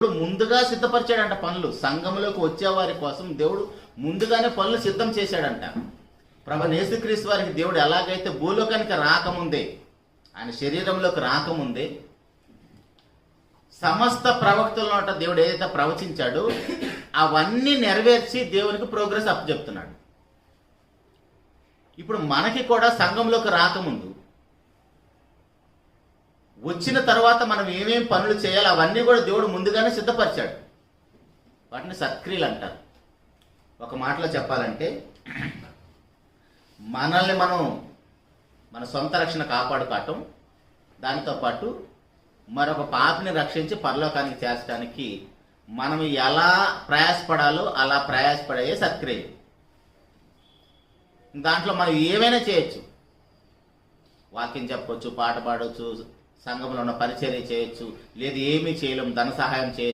దేవుడు ముందుగా సిద్ధపరిచాడంట పనులు. సంఘంలోకి వచ్చే వారి కోసం దేవుడు ముందుగానే పనులు సిద్ధం చేశాడంట. ప్రభువైన యేసుక్రీస్తు వారికి దేవుడు ఎలాగైతే భూలోకానికి రాకముందే, ఆయన శరీరంలోకి రాకముందే సమస్త ప్రవక్తల నోట దేవుడు ఏదైతే ప్రవచించాడో అవన్నీ నెరవేర్చి దేవునికి ప్రోగ్రెస్ అప్పచెప్తున్నాడు. ఇప్పుడు మనకి కూడా సంఘంలోకి రాకముందు, వచ్చిన తర్వాత మనం ఏమేం పనులు చేయాలి అవన్నీ కూడా దేవుడు ముందుగానే సిద్ధపరిచాడు. వాటిని సత్క్రియలు అంటారు. ఒక మాటలో చెప్పాలంటే, మనల్ని మనం మన సొంత రక్షణ కాపాడుకోవటం, దానితో పాటు మరొక పాపిని రక్షించి పరలోకానికి చేర్చడానికి మనం ఎలా ప్రయాసపడాలో అలా ప్రయాసపడే సత్క్రియలు. దాంట్లో మనం ఏమైనా చేయొచ్చు. వాక్యం చెప్పొచ్చు, పాట పాడవచ్చు, సంఘంలో ఉన్న పరిచర్య చేయొచ్చు, లేదు ఏమీ చేయలేము, ధన సహాయం చేయొచ్చు.